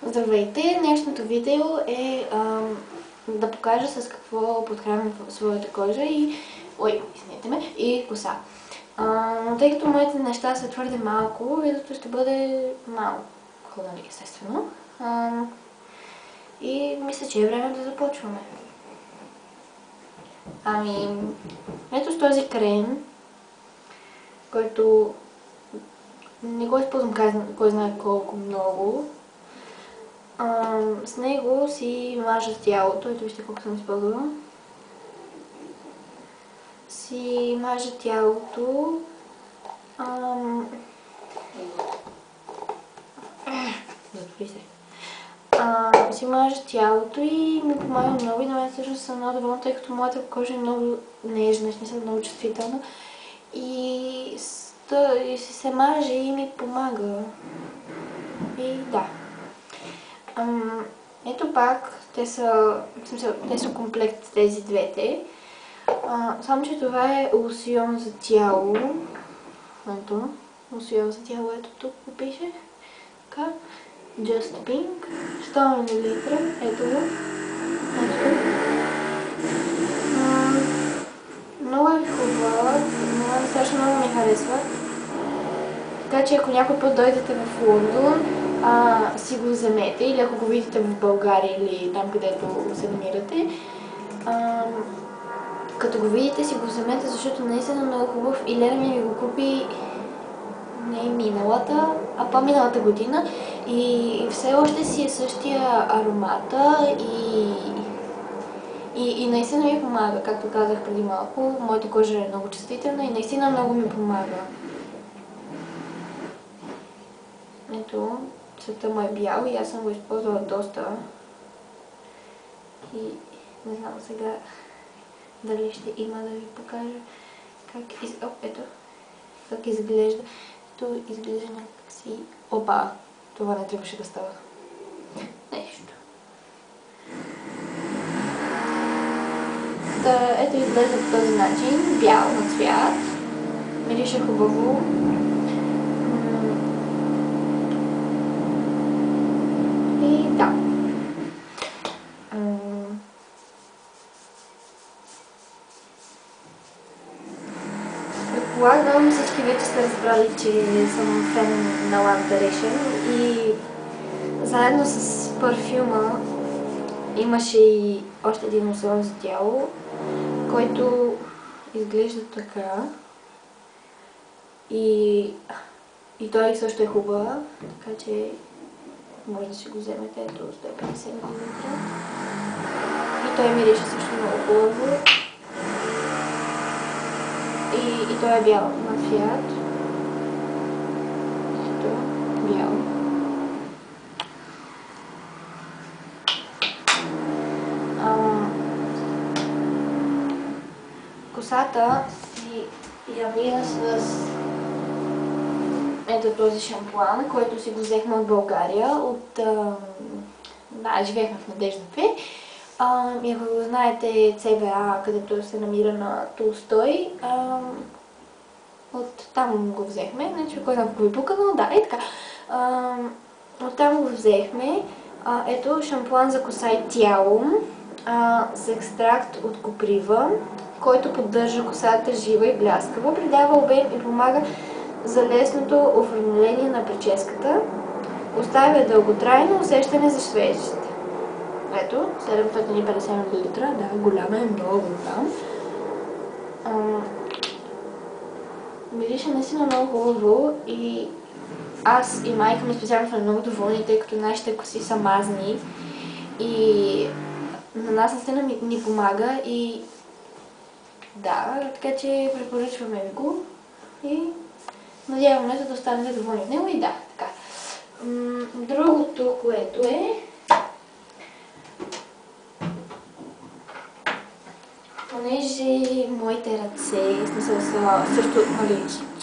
Здравейте! Днешното видео е да покажа с какво подхранвам своята кожа и... Ой, извинете ме, и коса. Но тъй като моите неща са твърде малко, видеото ще бъде малко, естествено. И мисля, че е време да започваме. Ето с този крем, който не го използвам кой знае колко много. С него си мажа тялото, ето вижте колко съм използвала. Си мажа тялото. Затвори се. Си мажа тялото и ми помага много и на мен всъщност съм много доволна, тъй като моята кожа е много нежна, смисъл много чувствителна. И си се маже и ми помага. И да. Ето пак, те са комплект тези двете. Само, че това е лосьон за тяло. Ето, лосьон за тяло, ето тук го пише. Така. Just Pink. 100 мл. Ето го. Много е хубава. Страшно много ми харесва. Така че ако някой път дойдете в Лондон, си го вземете, или ако го видите в България или там, където се намирате, като го видите, си го вземете, защото наистина е много хубав и Лена ми го купи не миналата, а по-миналата година и все още си е същия аромата и наистина ми помага, както казах преди малко. Моята кожа е много чувствителна и наистина много ми помага. Ето, цветът му е бял и аз съм го използвала доста. И не знам сега дали ще има да ви покажа как изглежда. Ето изглежда някакси... Опа! Това не трябваше да става. Нещо. Ето изглежда по този начин. Бял на цвят. Мирише хубаво. И да. Предполагам, всички вече сте разбрали, че съм фен на One Direction и заедно с парфюма имаше и още един лосьон за тяло, който изглежда така и той също е хубава, така че може да си го вземете, ето 150 мл. И той мирише също много хубаво. И той е бял на цвят. Ето, бял. Косата я мия с ето този шампуан, който си го взехме от България, живеехме в Надежда 2. И ако го знаете CBA, където се намира на Толстой, от там го взехме, значи кой знам какво ви пука, но да, така. От там го взехме. Ето шампуан за коса и тяло с екстракт от коприва, който поддържа косата жива и бляскава, придава обем и помага за лесното оформление на прическата, оставя дълготрайно усещане за свежест. Ето, 750 мл, да, голям е, много голям. Мирише наистина много хубаво и аз и майка ми специално сме много доволни, тъй като нашите коси са мазни и на нас наистина ни помага и да, така че препоръчваме ви го и надяваме се да останете доволни от него и да, така. Другото, което е понеже моите ръце, в смисъл са също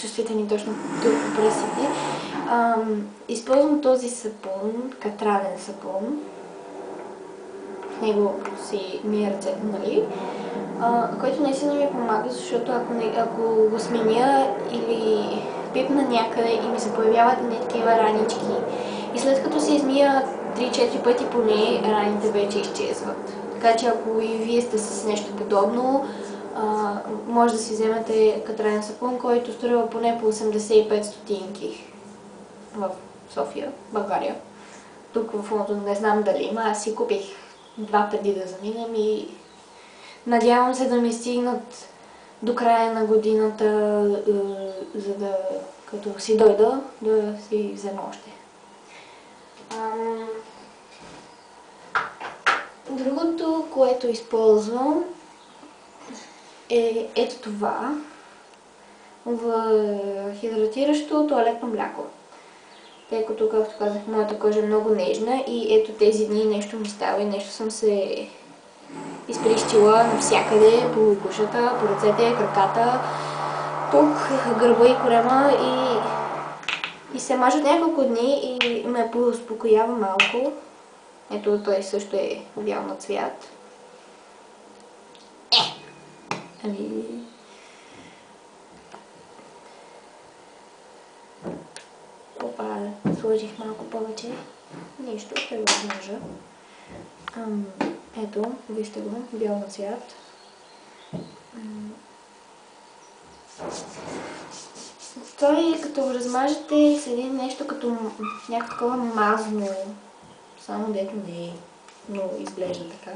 чувствителни точно тук по пръстите, използвам този сапун, катранен сапун. В него си мия ръцете, нали? Който наистина ми помага, защото ако го сменя или пипна някъде и ми се появяват такива ранички и след като се измия 3-4 пъти поне раните вече изчезват. Така че ако и вие сте с нещо подобно, може да си вземете катранен сапун, който струва поне по 85 стотинки в София, България. Тук в Лондон не знам дали има, аз си купих 2 преди да заминем и надявам се да ми стигнат до края на годината, за да, като си дойда, да си взема още. Другото, което използвам, е ето това. Хидратиращо туалетно мляко. Тъй като, както казах, моята кожа е много нежна и ето тези дни нещо ми става и нещо съм се изприщила навсякъде, по гушата, по ръцете, краката, тук, гърба и корема и се мажат няколко дни и ме поуспокоява малко. Ето той също е бял на цвят. Ами... Опа, сложих малко повече. Нищо, ще го размажа. Ето, вижте го, бял на цвят. Той, като го размажете, седи нещо като някакво такова мазно, само дето не е, но изглежда така.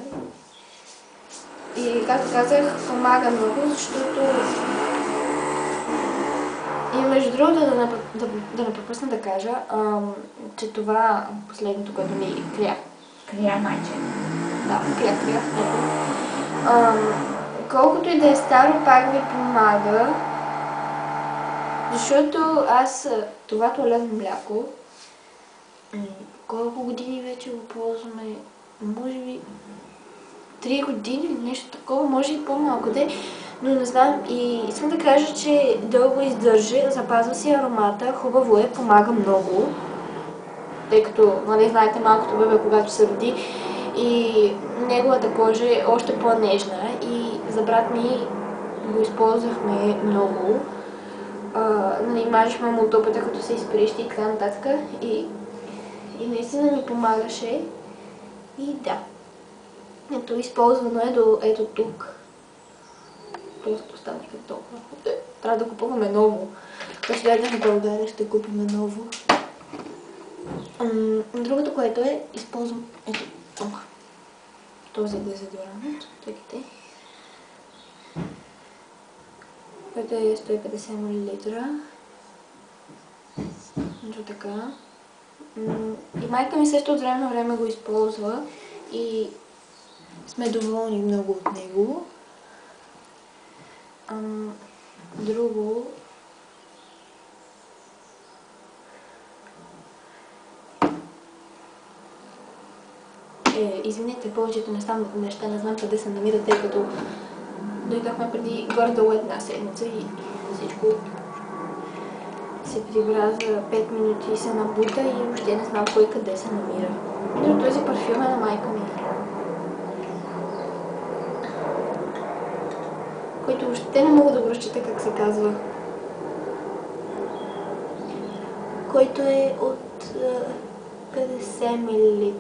И, както казах, помага много, защото и между другото да не пропусна да кажа, че това последното, което ми кря майче. Да, кря. Колкото и да е старо, пак ви помага, защото аз това туалетно мляко, колко години вече го ползваме, може би 3 години или нещо такова, може и по-малко де, но не знам. И искам да кажа, че дълго издържа, запазва си аромата, хубаво е, помага много, тъй като, нали знаете, малкото бебе, когато се роди и неговата кожа е още по-нежна и за брат ми го използвахме много. Мажехме му от опита, като се изприщи и така нататък и наистина ми помагаше и да. Ето, използвано е до ето тук. Просто стане като толкова. Трябва да купуваме ново. Като дойдем в България, ще купим ново. Другото, което е, използвам ето това. Този дезодорант. Чакайте. Който е 150 мл. Ето така. И майка ми също от време на време го използва и сме доволни много от него. Друго... Извинете, повечето неща не знам къде се намират, тъй като дойдохме преди горе-долу една седмица и всичко се прибра за 5 минути и се набута и въобще не знам кой къде се намира. Но този парфюм е на майка ми, който въобще не мога да го разчита как се казва. Който е от 50 мл.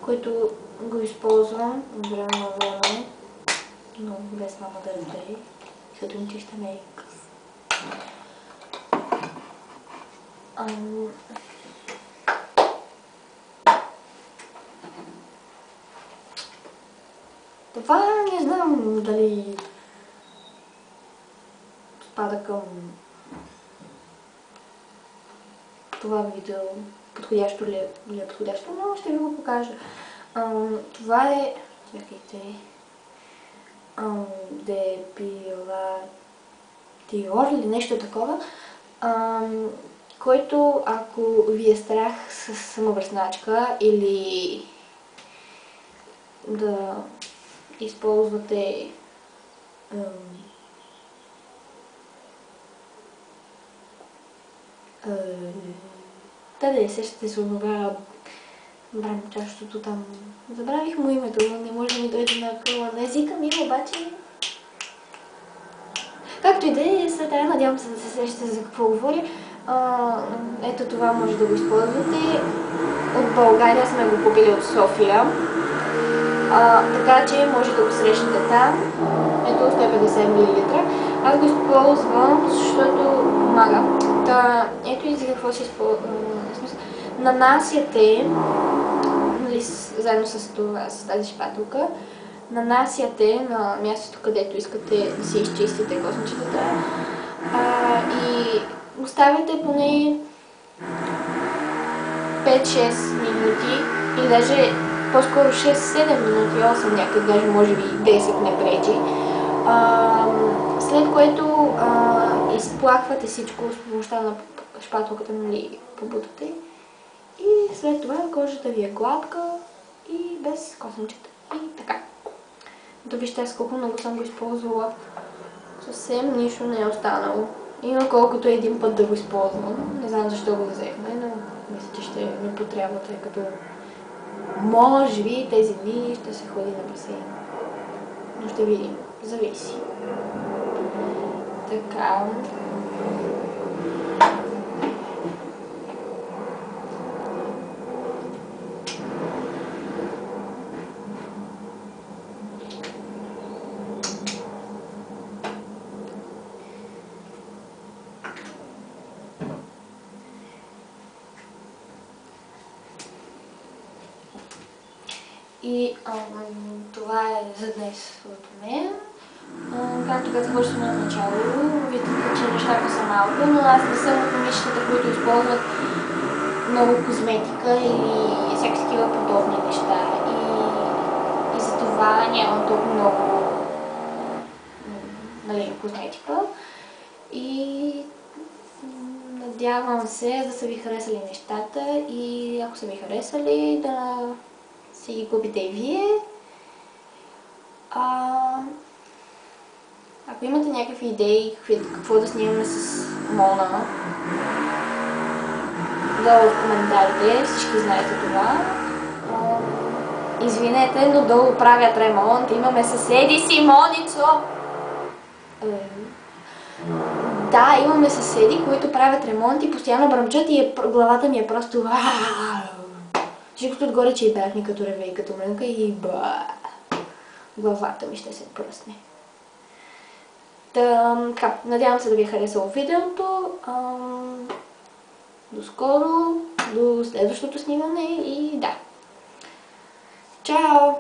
Който го използвам от време на време, но без мама да разбере, защото ми че ще ме е къс. Това не знам дали спада към това видео, подходящо ли е подходящо, но ще ви го покажа. Това е, чакайте, депилатиор или нещо такова, който, ако ви е страх с самовръзначка или да използвате да сещате се онова брамчащото там. Забравих му името, но не може да ми дойде на кръла на езика ми, обаче... Както и да е, след това надявам се да се сещате за какво говоря. Ето това може да го използвате. От България сме го купили от София. Така че може да го срещнете там. Ето 150 мл. Аз го използвам, защото помага. Ето и за какво се използва. Нанасяте, нали, заедно с тази шпателка, нанасяте на мястото, където искате да си изчистите костничетата и оставяте поне 5-6 минути или даже по-скоро 6-7 минути, 8 някъде, даже може би 10 не пречи. След което изплаквате всичко с помощта на шпателката, нали, побутате. И след това кожата ви е гладка и без косъмчета. И така. Да вижте аз колко много съм го използвала. Съвсем нищо не е останало. Има колкото един път да го използвам. Не знам защо го взехме, но мисля, че ще ми потрябва, тъй като може би тези дни ще се ходи на басейн. Но ще видим. Зависи. Така. И това е за днес от мен. Както казах още на начало, виждате, че нещата са малко, но аз не съм от момичетата, които използват много козметика или всякакви такива подобни неща. И за това нямам толкова много, нали, козметика. И надявам се да са ви харесали нещата и ако са ви харесали, да си ги купите и вие. Ако имате някакви идеи какво да снимаме с Мона, долу в коментарите, всички знаете това. Извинете, но долу правят ремонт. Имаме съседи, Симоничо! Да, имаме съседи, които правят ремонт и постоянно бръмчат и главата ми е просто... Всичкото отгоре, че и бях ми като реве и като мрънка и главата ми ще се пръсне. Така, надявам се да ви е харесало видеото. До скоро, до следващото снимане и да. Чао!